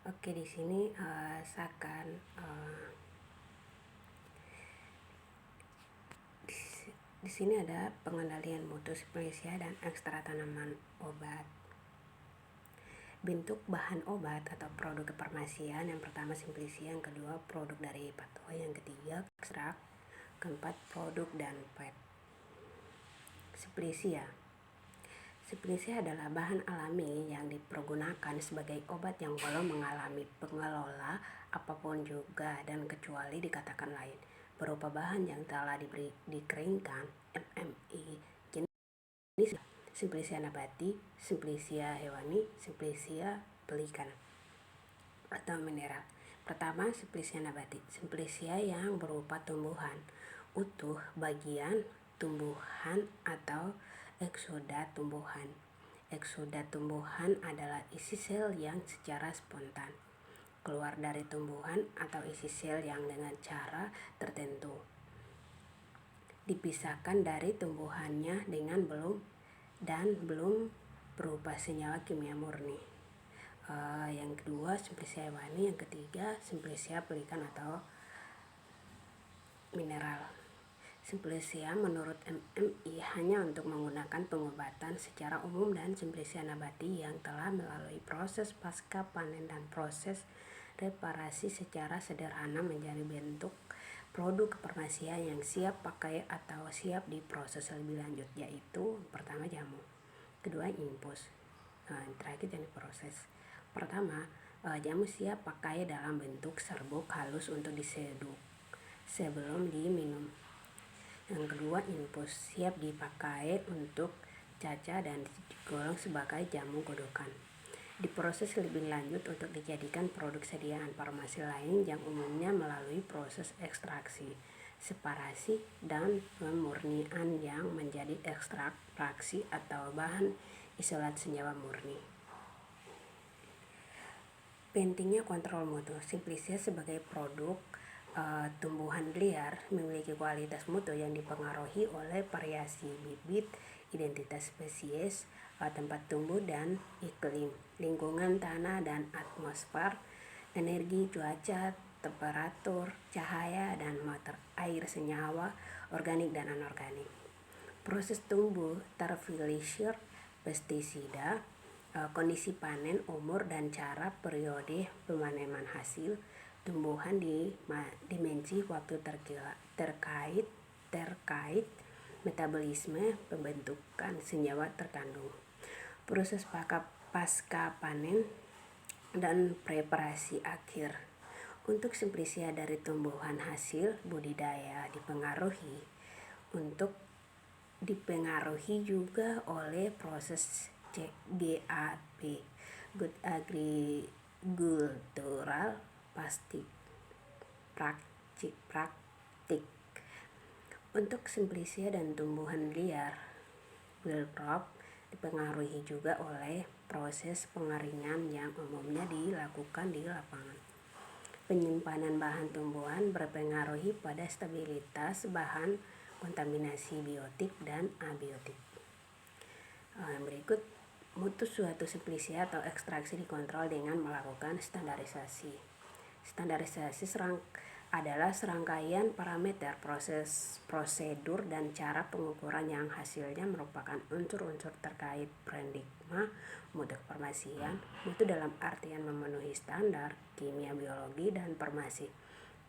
Oke, di sini saya akan di sini ada pengendalian mutu simplicia dan ekstra tanaman obat. Bentuk bahan obat atau produk kefarmasian: yang pertama simplicia, yang kedua produk dari patoa, yang ketiga ekstrak, keempat produk dan pet. Simplicia. Simplicia adalah bahan alami yang dipergunakan sebagai obat yang belum mengalami pengelola apapun juga dan kecuali dikatakan lain, berupa bahan yang telah dikeringkan, MMI, jenis Simplicia nabati, Simplicia hewani, Simplicia pelikan atau mineral. Pertama, Simplicia nabati. Simplicia yang berupa tumbuhan utuh, bagian tumbuhan atau eksoda tumbuhan. Eksoda tumbuhan adalah isi sel yang secara spontan keluar dari tumbuhan atau isi sel yang dengan cara tertentu dipisahkan dari tumbuhannya dengan belum berupa senyawa kimia murni. Yang kedua Simplicia hewani, yang ketiga Simplicia pelikan atau mineral. Simplicia menurut MMI hanya untuk menggunakan pengobatan secara umum, dan Simplicia nabati yang telah melalui proses pasca panen dan proses reparasi secara sederhana menjadi bentuk produk kefarmasian yang siap pakai atau siap diproses lebih lanjut, yaitu pertama jamu, kedua infus, terakhir yang diproses. Pertama, jamu siap pakai dalam bentuk serbuk halus untuk diseduk sebelum diminum. Yang kedua infus, siap dipakai untuk caca dan digolong sebagai jamu godokan. Diproses lebih lanjut untuk dijadikan produk sediaan farmasi lain yang umumnya melalui proses ekstraksi, separasi, dan pemurnian yang menjadi ekstrak, fraksi, atau bahan isolat senyawa murni. Pentingnya kontrol mutu. Simplicia sebagai produk tumbuhan liar memiliki kualitas mutu yang dipengaruhi oleh variasi bibit, identitas spesies, tempat tumbuh dan iklim, lingkungan tanah dan atmosfer, energi, cuaca, temperatur, cahaya, dan mata air, senyawa organik dan anorganik. Proses tumbuh terfilter, pestisida, kondisi panen, umur dan cara periode pemanenan hasil tumbuhan, di dimensi waktu terkait metabolisme pembentukan senyawa terkandung, proses pasca panen, dan preparasi akhir. Untuk Simplicia dari tumbuhan hasil budidaya dipengaruhi juga oleh proses GAP, Good Agricultural Praktik. Untuk Simplicia dan tumbuhan liar wild crop dipengaruhi juga oleh proses pengeringan yang umumnya dilakukan di lapangan. Penyimpanan bahan tumbuhan berpengaruh pada stabilitas bahan, kontaminasi biotik dan abiotik. Berikut mutu suatu Simplicia atau ekstraksi dikontrol dengan melakukan standarisasi. Standarisasi adalah serangkaian parameter, prosedur, dan cara pengukuran yang hasilnya merupakan unsur-unsur terkait paradigma mutu kefarmasian. Mutu dalam artian memenuhi standar kimia, biologi, dan farmasi,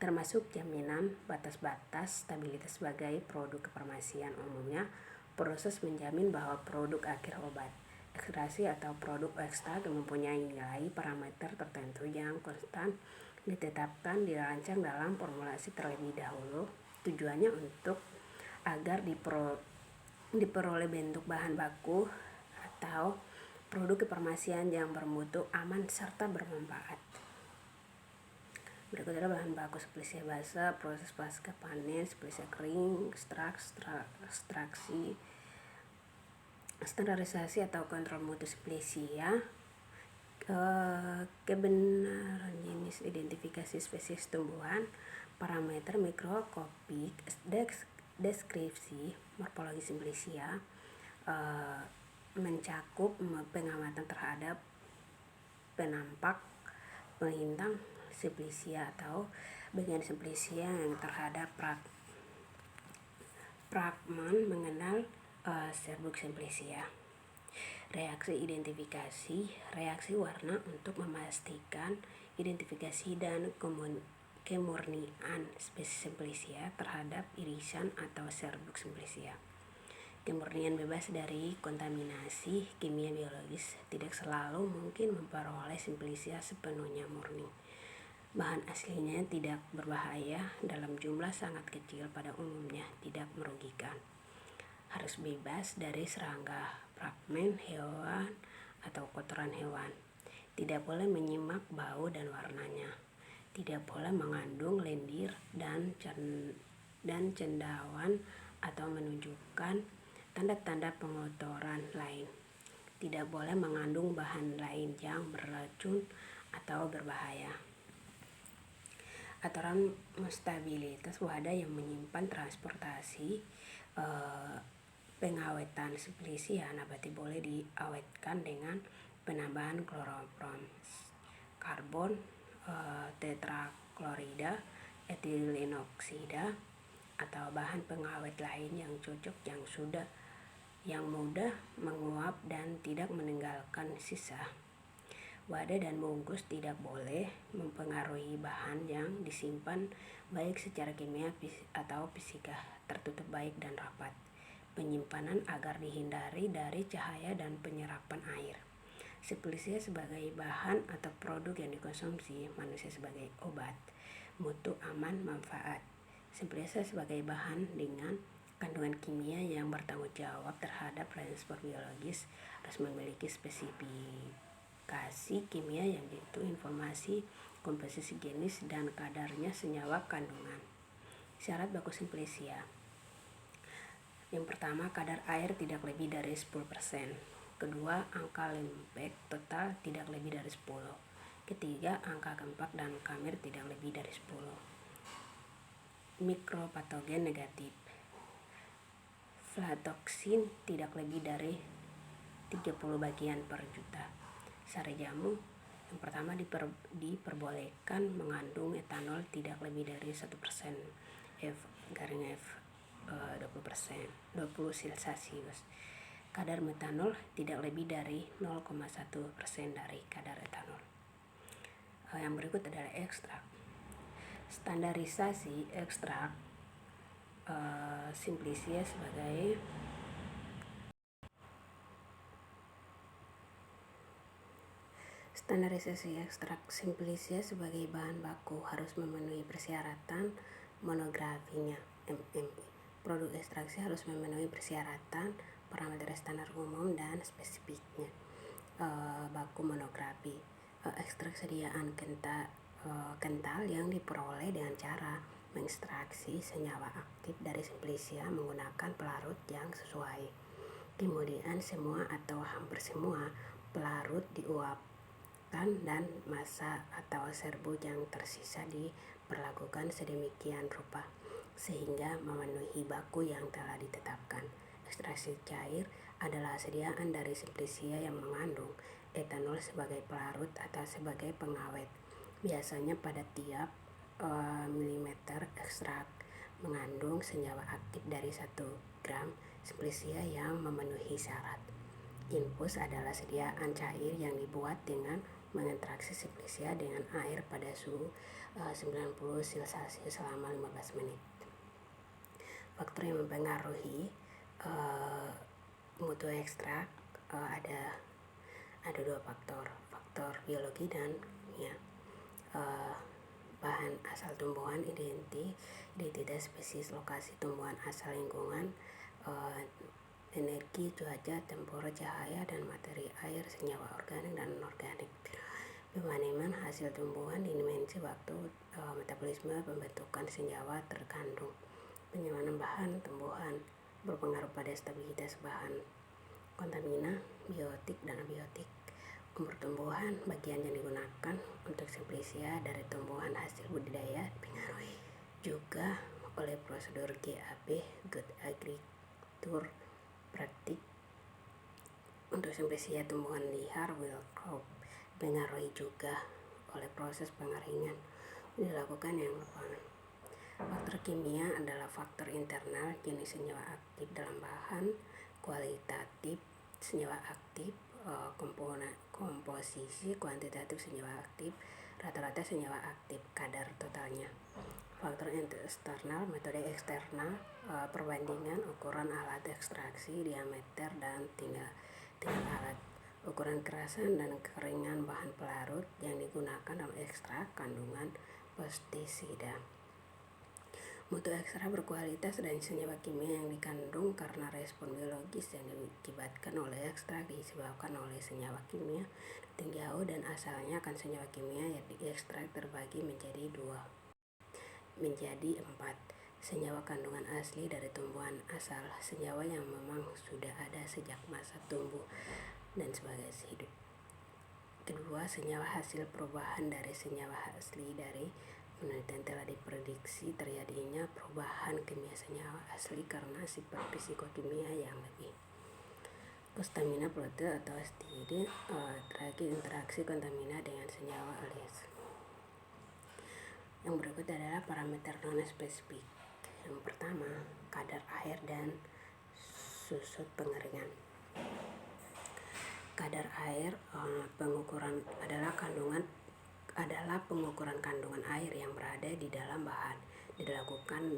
termasuk jaminan batas-batas stabilitas sebagai produk kefarmasian. Umumnya, proses menjamin bahwa produk akhir obat, ekstraksi, atau produk ekstrak mempunyai nilai parameter tertentu yang konstan, ditetapkan, dirancang dalam formulasi terlebih dahulu. Tujuannya untuk agar diperoleh bentuk bahan baku atau produk kefarmasian yang bermutu, aman, serta bermanfaat. Berikut adalah bahan baku Simplicia basah, proses pasca panen, Simplicia kering, ekstraksi, standarisasi atau kontrol mutu Simplicia, kebenaran jenis, identifikasi spesies tumbuhan, parameter mikroskopik, deskripsi morfologi Simplicia, mencakup pengamatan terhadap penampak, melintang Simplicia atau bagian Simplicia yang terhadap fragmen mengenal serbuk Simplicia. Reaksi identifikasi, reaksi warna untuk memastikan identifikasi dan kemurnian spesies Simplicia terhadap irisan atau serbuk Simplicia. Kemurnian bebas dari kontaminasi kimia biologis. Tidak selalu mungkin memperoleh Simplicia sepenuhnya murni. Bahan aslinya tidak berbahaya dalam jumlah sangat kecil, pada umumnya tidak merugikan. Harus bebas dari serangga, fragmen hewan atau kotoran hewan. Tidak boleh menyimak bau dan warnanya. Tidak boleh mengandung lendir dan cendawan atau menunjukkan tanda-tanda pengotoran lain. Tidak boleh mengandung bahan lain yang beracun atau berbahaya. Aturan stabilitas wadah yang menyimpan transportasi pengawetan Simplicia nabati boleh diawetkan dengan penambahan kloroprom, karbon tetraklorida, etilenoksida, atau bahan pengawet lain yang cocok yang mudah menguap dan tidak meninggalkan sisa. Wadah dan bungkus tidak boleh mempengaruhi bahan yang disimpan, baik secara kimia atau fisika, tertutup baik dan rapat. Penyimpanan agar dihindari dari cahaya dan penyerapan air. Simplicia sebagai bahan atau produk yang dikonsumsi manusia sebagai obat. Mutu aman manfaat. Simplicia sebagai bahan dengan kandungan kimia yang bertanggung jawab terhadap respon biologis harus memiliki spesifikasi kimia yang yaitu informasi komposisi jenis dan kadarnya senyawa kandungan. Syarat baku Simplicia. Yang pertama, kadar air tidak lebih dari 10%. Kedua, angka lempeng total tidak lebih dari 10. Ketiga, angka gempak dan kamir tidak lebih dari 10. Mikropatogen negatif. Aflatoksin tidak lebih dari 30 bagian per juta. Sari jamu yang pertama diperbolehkan mengandung etanol tidak lebih dari 1%, F 20 celsius. Kadar metanol tidak lebih dari 0,1% dari kadar etanol. Yang berikut adalah ekstrak. Standarisasi ekstrak Simplicia sebagai bahan baku harus memenuhi persyaratan monografinya MMI. Produk ekstraksi harus memenuhi persyaratan parameter standar umum dan spesifiknya. Baku monografi. Ekstrak sediaan kental yang diperoleh dengan cara mengekstraksi senyawa aktif dari Simplicia menggunakan pelarut yang sesuai. Kemudian semua atau hampir semua pelarut diuapkan dan massa atau serbuk yang tersisa diperlakukan sedemikian rupa sehingga memenuhi baku yang telah ditetapkan. Ekstraksi cair adalah sediaan dari Simplicia yang mengandung etanol sebagai pelarut atau sebagai pengawet. Biasanya pada tiap milimeter ekstrak mengandung senyawa aktif dari 1 gram Simplicia yang memenuhi syarat. Infus adalah sediaan cair yang dibuat dengan mengekstraksi Simplicia dengan air pada suhu 90 celcius selama 15 menit. Faktor yang mempengaruhi mutu ekstrak ada 2 faktor biologi dan kimia. Bahan asal tumbuhan, identitas spesies, lokasi tumbuhan asal, lingkungan, energi, cuaca, temperatur, cahaya, dan materi air, senyawa organik dan anorganik. Pemaneman hasil tumbuhan, dimensi waktu metabolisme pembentukan senyawa terkandung. Penyimpanan bahan tumbuhan berpengaruh pada stabilitas bahan kontamina, biotik, dan abiotik. Umur tumbuhan, bagian yang digunakan untuk Simplicia dari tumbuhan hasil budidaya dipengaruhi juga oleh prosedur GAP (Good Agriculture Practice). Untuk Simplicia tumbuhan liar wild crop dipengaruhi juga oleh proses pengeringan dilakukan yang depan. Faktor kimia adalah faktor internal jenis senyawa aktif dalam bahan, kualitatif senyawa aktif, komposisi, kuantitatif senyawa aktif, rata-rata senyawa aktif, kadar totalnya. Faktor eksternal, metode eksternal, perbandingan ukuran alat ekstraksi, diameter dan tinggal alat, ukuran kerasan dan kekeringan bahan pelarut yang digunakan dalam ekstrak, kandungan pestisida. Mutu ekstrak berkualitas dan senyawa kimia yang dikandung karena respon biologis yang diakibatkan oleh ekstrak disebabkan oleh senyawa kimia tinjau dan asalnya akan senyawa kimia yang diekstrak terbagi menjadi 4. Senyawa kandungan asli dari tumbuhan asal, senyawa yang memang sudah ada sejak masa tumbuh dan sebagai hidup. Kedua, senyawa hasil perubahan dari senyawa asli. Dari penelitian telah diprediksi terjadinya perubahan kimia senyawa asli karena sifat fisikokimia yang lebih. Stamina protein atau STD, terakhir interaksi kontamina dengan senyawa alis. Yang berikut adalah parameter non-spesifik. Yang pertama, kadar air dan susut pengeringan. Kadar air pengukuran kandungan air yang berada di dalam bahan. Dilakukan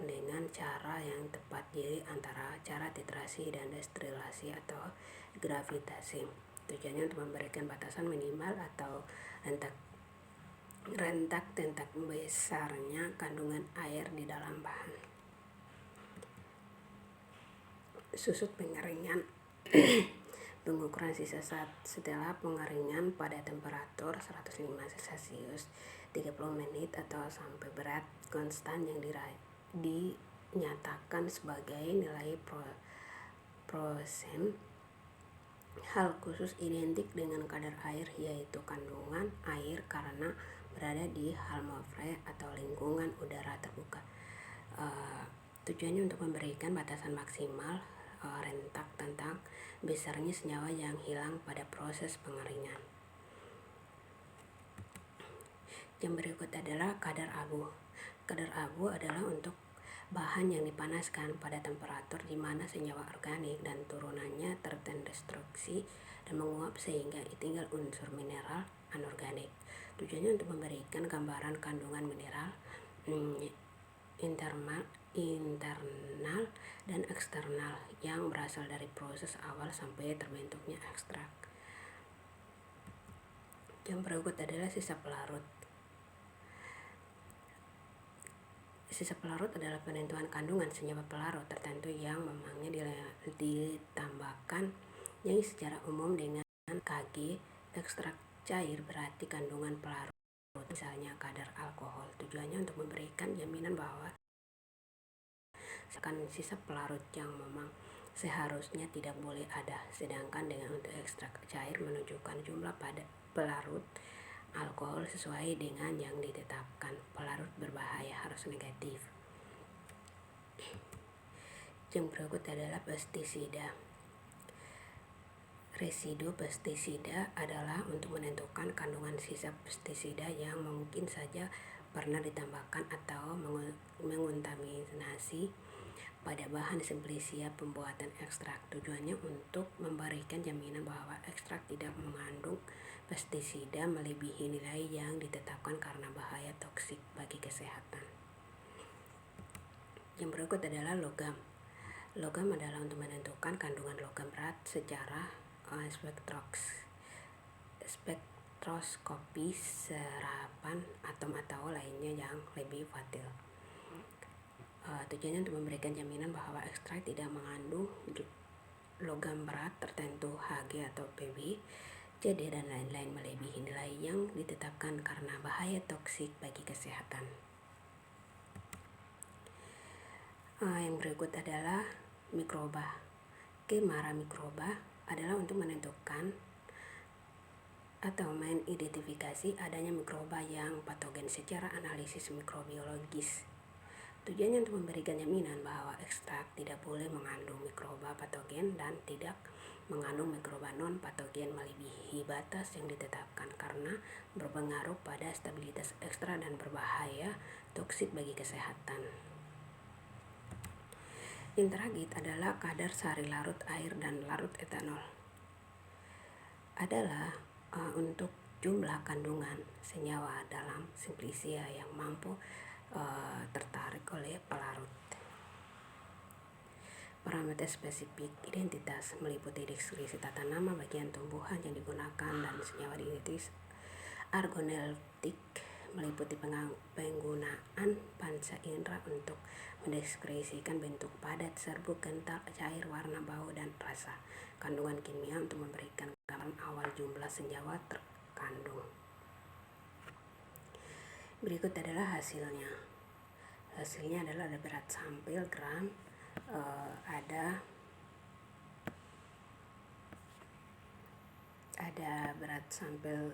dengan cara yang tepat, jadi antara cara titrasi dan destilasi atau gravitasi. Tujuannya untuk memberikan batasan minimal atau rentak besarnya kandungan air di dalam bahan. Susut pengeringan pengukuran sisa saat setelah pengeringan pada temperatur 105 Celcius 30 menit atau sampai berat konstan yang dinyatakan sebagai nilai prosen. Hal khusus identik dengan kadar air yaitu kandungan air karena berada di atmosfer atau lingkungan udara terbuka. Tujuannya untuk memberikan batasan maksimal rentak tentang besarnya senyawa yang hilang pada proses pengeringan. Yang berikut adalah kadar abu. Kadar abu adalah untuk bahan yang dipanaskan pada temperatur di mana senyawa organik dan turunannya terdestruksi dan menguap sehingga tinggal unsur mineral anorganik. Tujuannya untuk memberikan gambaran kandungan mineral internal dan eksternal yang berasal dari proses awal sampai terbentuknya ekstrak. Yang berikut adalah sisa pelarut. Sisa pelarut adalah penentuan kandungan senyawa pelarut tertentu yang memangnya ditambahkan yang secara umum dengan Kg ekstrak cair berarti kandungan pelarut, misalnya kadar alkohol. Tujuannya untuk memberikan jaminan bahwa sisa pelarut yang memang seharusnya tidak boleh ada, sedangkan dengan untuk ekstrak cair menunjukkan jumlah pada pelarut alkohol sesuai dengan yang ditetapkan. Pelarut berbahaya harus negatif. Yang berikut adalah pestisida. Residu pestisida adalah untuk menentukan kandungan sisa pestisida yang mungkin saja pernah ditambahkan atau mengontaminasi pada bahan simplisia pembuatan ekstrak. Tujuannya untuk memberikan jaminan bahwa ekstrak tidak mengandung pestisida melebihi nilai yang ditetapkan karena bahaya toksik bagi kesehatan. Yang berikut adalah logam. Logam adalah untuk menentukan kandungan logam berat secara spektroskopi serapan atom atau lainnya yang lebih fatal. Tujuannya untuk memberikan jaminan bahwa ekstrak tidak mengandung logam berat tertentu Hg atau Pb, Cd dan lain-lain melebihi nilai yang ditetapkan karena bahaya toksik bagi kesehatan. Yang berikut adalah mikroba. Kemara mikroba adalah untuk menentukan atau mengidentifikasi adanya mikroba yang patogen secara analisis mikrobiologis. Tujuannya untuk memberikan jaminan bahwa ekstrak tidak boleh mengandung mikroba patogen dan tidak mengandung mikroba non-patogen melebihi batas yang ditetapkan karena berpengaruh pada stabilitas ekstrak dan berbahaya toksik bagi kesehatan. Intragit adalah kadar sari larut air dan larut etanol. Adalah untuk jumlah kandungan senyawa dalam simplisia yang mampu tertarik oleh pelarut. Parameter spesifik identitas meliputi deskripsi tata nama bagian tumbuhan yang digunakan dan senyawa identitas. Organoleptik meliputi penggunaan panca indera untuk mendeskripsikan bentuk padat, serbuk, kental, cair, warna, bau, dan rasa. Kandungan kimia untuk memberikan gambaran awal jumlah senyawa terkandung. Berikut adalah hasilnya. Hasilnya adalah ada berat sampel gram, ada berat sampel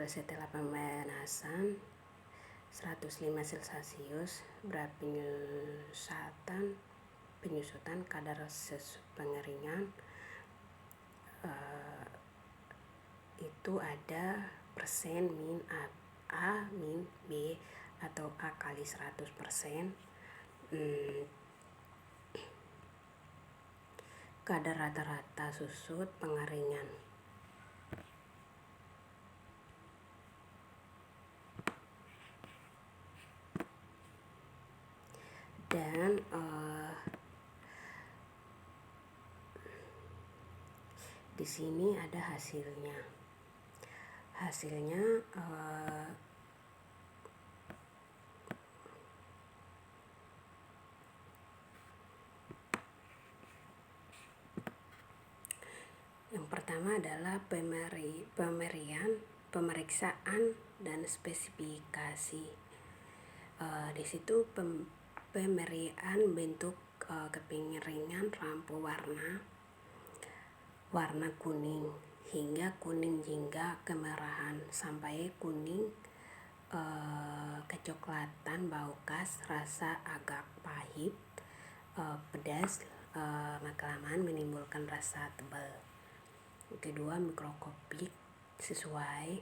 setelah pemanasan 105 Celcius, berat penyusutan kadar pengeringan itu ada persen min A min B atau A kali 100%. Kadar rata-rata susut pengeringan. Dan di sini ada hasilnya. Yang pertama adalah pemeriksaan dan spesifikasi. Di situ pemerian bentuk kepingeringan lampu warna kuning hingga kuning hingga kemerahan sampai kuning kecoklatan, bau khas, rasa agak pahit, pedas, kelamaan menimbulkan rasa tebal. Kedua, mikroskopik sesuai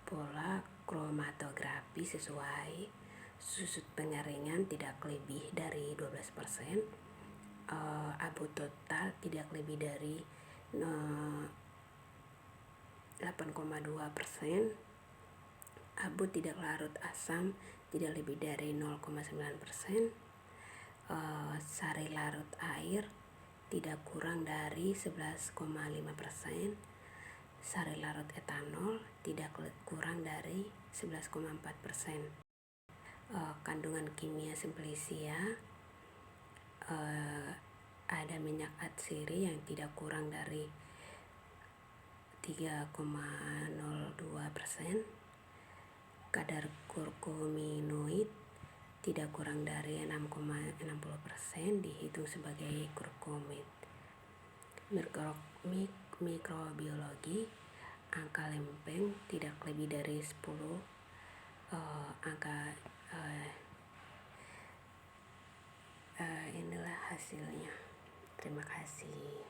pola kromatografi sesuai susut pengeringan tidak lebih dari 12%, abu total tidak lebih dari 8,2%, abu tidak larut asam tidak lebih dari 0,9%, sari larut air tidak kurang dari 11,5%, sari larut etanol tidak kurang dari 11,4%. Kandungan kimia simplisia ada minyak atsiri yang tidak kurang dari 3,02%, kadar kurkuminoid tidak kurang dari 6,60% dihitung sebagai kurkumid. Mikrobiologi, angka lempeng tidak lebih dari 10, inilah hasilnya. Terima kasih.